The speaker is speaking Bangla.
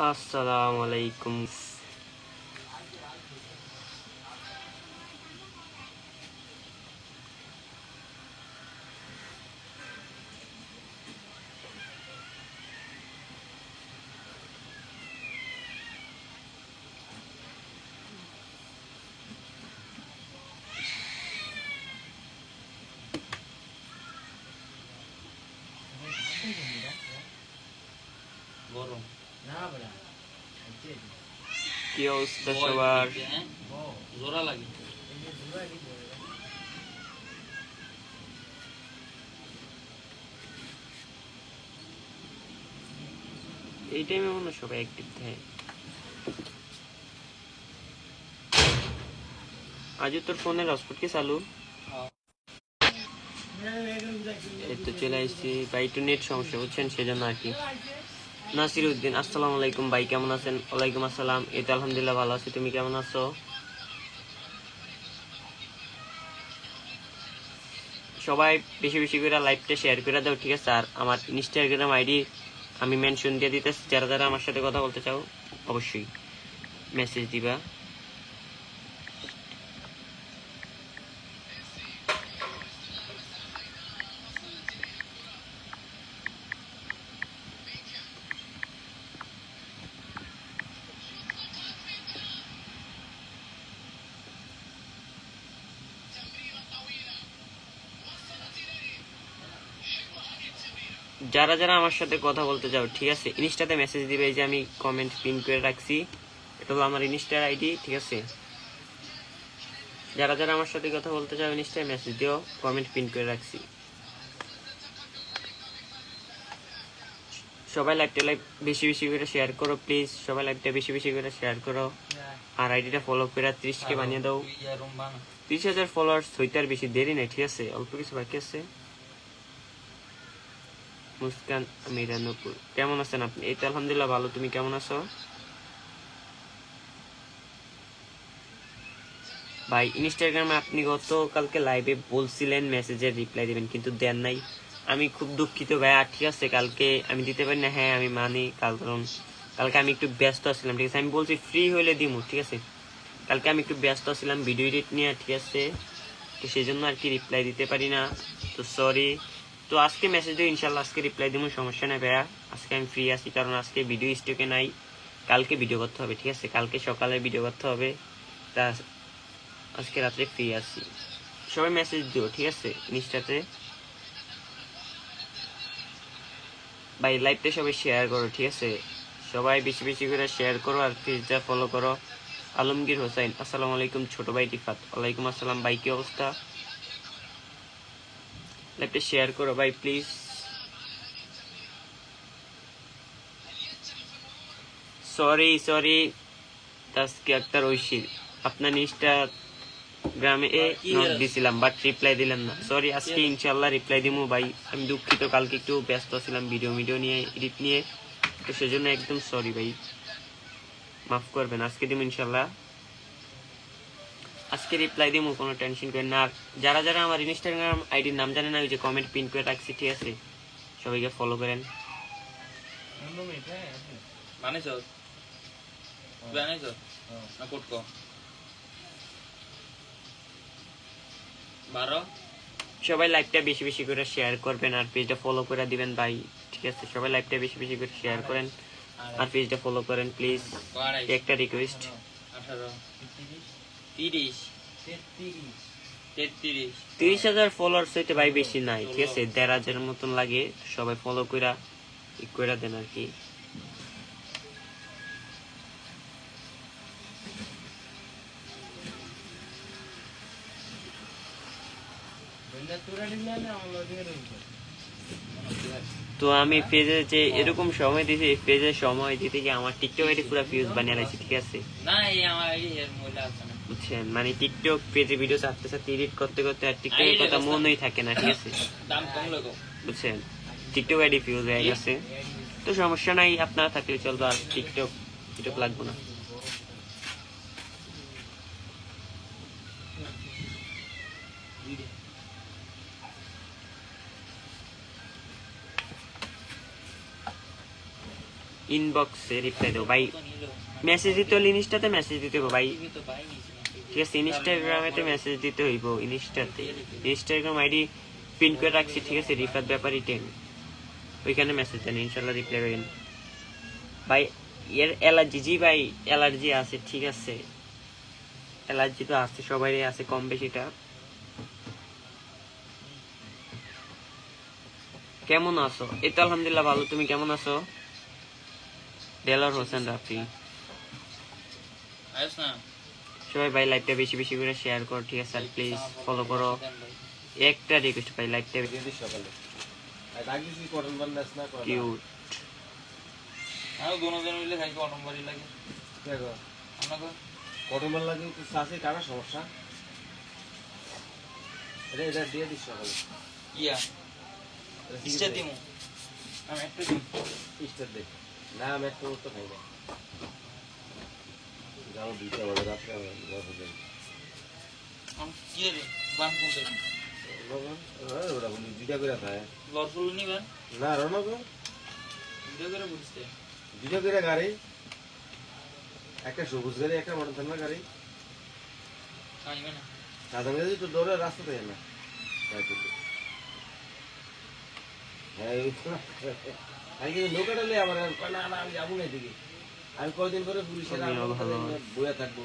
আসসালামু আলাইকুম। কি অবস্থা সবার? জোড়া লাগে এই টাইমে মনে হয় সবাই অ্যাক্টিভ থাকে। আজও তোর ফোনের হটস্পট কি চালু? এই তো চলে আসছি ভাই, একটু নেট সমস্যা বুঝছেন, সেজন্য আর কি। নাসির উদ্দিন, আসসালামু আলাইকুম ভাই, কেমন আছেন? ওয়ালাইকুম আসসালাম, এই তো আলহামদুলিল্লাহ ভালো আছি, তুমি কেমন আছো? সবাই বেশি বেশি করে লাইভটা শেয়ার করে দাও, ঠিক আছে? আর আমার ইনস্টাগ্রাম আইডি আমি মেনশন দিয়ে দিতেছি, যারা যারা আমার সাথে কথা বলতে চাও অবশ্যই মেসেজ দিবা। যারা যারা আমার সাথে কথা বলতে চাও, ঠিক আছে, ইনস্টাতে মেসেজ দিবে, এই যে আমি কমেন্ট পিন করে রাখছি, এটা হলো আমার ইনস্টার আইডি, ঠিক আছে? যারা যারা আমার সাথে কথা বলতে চাও ইনস্টায় মেসেজ দিও, কমেন্ট পিন করে রাখছি। সবাই লাইভটা বেশি বেশি করে শেয়ার করো প্লিজ, সবাই লাইভটা বেশি বেশি করে শেয়ার করো। আর আইডিটা ফলো করে 30কে বানিয়ে দাও। 30,000 ফলোয়ার্স হইতে আর বেশি দেরি নেই, ঠিক আছে? অল্প কিছু বাকি আছে। মুস্কান মিরানুপুর, কেমন আছেন আপনি? এই তো আলহামদুলিল্লাহ ভালো, তুমি কেমন আছো ভাই? ইনস্টাগ্রামে আপনি গতকালকে লাইভে বলছিলেন মেসেজের রিপ্লাই দিবেন, কিন্তু দেন নাই। আমি খুব দুঃখিত ভাইয়া, ঠিক আছে? কালকে আমি দিতে পারি না, হ্যাঁ আমি মানি, কারণ কালকে আমি একটু ব্যস্ত ছিলাম, ঠিক আছে? আমি বলছি ফ্রি হইলে দিমু, ঠিক আছে? কালকে আমি একটু ব্যস্ত ছিলাম ভিডিও এডিট নিয়ে, ঠিক আছে? তো সেই জন্য আর কি রিপ্লাই দিতে পারি না, তো সরি। তো আজকে মেসেজ দিও, ইনশাল্লাহ আজকে রিপ্লাই দিব, সমস্যা নেই ভাইয়া। আজকে আমি ফ্রি আছি, কারণ আজকে ভিডিও স্টকে নাই, কালকে ভিডিও করতে হবে, ঠিক আছে? কালকে সকালে ভিডিও করতে হবে, তা আজকে রাত্রে ফ্রি আছি। সবাই মেসেজ দিও, ঠিক আছে, ইনস্টাতে। ভাই লাইভটা সবাই শেয়ার করো, ঠিক আছে? সবাই বেশি বেশি করে শেয়ার করো, আর পেজটা ফলো করো। আলমগীর হোসাইন, আসসালামু আলাইকুম। ছোট ভাই রিফাত, ওয়ালাইকুম আসসালাম ভাই, কি অবস্থা? লাইভটা শেয়ার করো ভাই please. Sorry sorry Taski Akter Oishi, আপনার ইনস্টাগ্রামে নোট দিছিলাম বাট রিপ্লাই দিলেন না, সরি। আজকে ইনশাল্লাহ রিপ্লাই দিমু ভাই, আমি দুঃখিত, কালকে একটু ব্যস্ত ছিলাম ভিডিও নিয়ে, এডিট নিয়ে, তো সেজন্য একদম সরি ভাই, মাফ করবেন। আজকে দিমু ইনশাল্লাহ, আজকে রিপ্লাই দিমু, কোনো টেনশন করেন না। আর যারা যারা আমার ইনস্টাগ্রাম আইডির নাম জানেন না, ওই যে কমেন্ট পিন করে রাখছি, ঠিক আছে? সবাইকে ফলো করেন। বানাইছ বানাইছ না কোট কো 12 সবাই লাইভটা বেশি বেশি করে শেয়ার করবেন, আর পেজটা ফলো করে দিবেন ভাই, ঠিক আছে? সবাই লাইভটা বেশি বেশি করে শেয়ার করেন, আর পেজটা ফলো করেন প্লিজ, একটা রিকোয়েস্ট। 18 30 33 30,000 ফলোয়ার্স হইতে ভাই বেশি নাই, ঠিক আছে? 1,500 মতন লাগে, সবাই ফলো কইরা দেন আর কি। তো আমি পেজে যে এরকম সময় দিয়েছি, পেজে সময় দিতে গিয়ে আমার টিকটক আইডি পুরো ফিউজ বানিয়ে রাখছি, ঠিক আছে? না এই আমার আইডি এর মূল্য আছে না, বুঝছেন, মানে টিকটক পেজে ভিডিও ছাড়তে ছাড়তে এডিট করতে করতে আর টিকটকের কথা মনেই থাকে না, ঠিক আছে? দাম কম লাগো, বুঝছেন, টিকটক আইডি ফিউজ হয়ে গেছে, তো সমস্যা নাই, আপনারা থাকলে চলবে, আর টিকটক লাগবে না। ইনবক্সে রিপ্লাই দেবো ভাই। তো নিল মেসেজ দিতে হলে ইনস্টাতে মেসেজ দিতে হবে ভাই, টিভি তো বাই নিছি ঠিক আছে? ইনস্টাগ্রামেতে মেসেজ দিতে হইব, ইনস্টাতে ইনস্টাগ্রাম আইডি পিন করে রাখছি, ঠিক আছে? রিফাত ব্যাপারী 10, ওইখানে মেসেজ দেন, ইনশাল্লাহ রিপ্লাই পাবেন ভাই। এর অ্যালার্জি, জি ভাই অ্যালার্জি আছে, ঠিক আছে? অ্যালার্জি তো আছে, সবারই আছে কম বেশিটা। কেমন আছো? এই তো আলহামদুলিল্লাহ ভালো, তুমি কেমন আছো? দেলার হোসেন রাফি। আইস না সবাই ভাই লাইভটা বেশি বেশি করে শেয়ার করো, ঠিক আছে? আর প্লিজ ফলো করো। একটা রিকোয়েস্ট ভাই, লাইভটা দিয়ে দিস সকালে। আর রাখিস কি কটন বান্ডাস না করা? কিউট। আর দুজন মিলে খাই কটন বাড়ি লাগে দেখো, আমাকে কটন বান্ড লাগে তো শ্বাসে কারা সমস্যা? এটা দিয়ে দিস সকালে। ইয়া এটা ইস্টা দিমু আমি একটু দিম স্টার দে। না আমি একটা তো খাই না। যাও দিতে হবে রাত্রে হবে। আমি কি রে বান কোনতে ওরা বলি দুইটা করে খায়। লর ফুল নিবেন না রনক ভিডিও করে বুঝতে দুইটা করে গাড়ি, একটা সবুজ গাড়ি একটা মটর থানার গাড়ি। খাইবে না সাধারণ গাড়ি তো দৌড়ে রাস্তা দেয় না। তাই কিন্তু হ্যাঁ আমি কিন্তু নৌকাটা নিয়ে আবার না না আমি যাবো না এদিকে। আমি কয়দিন করে পুলিশের আমিও ভালো। বইয়া থাকবো।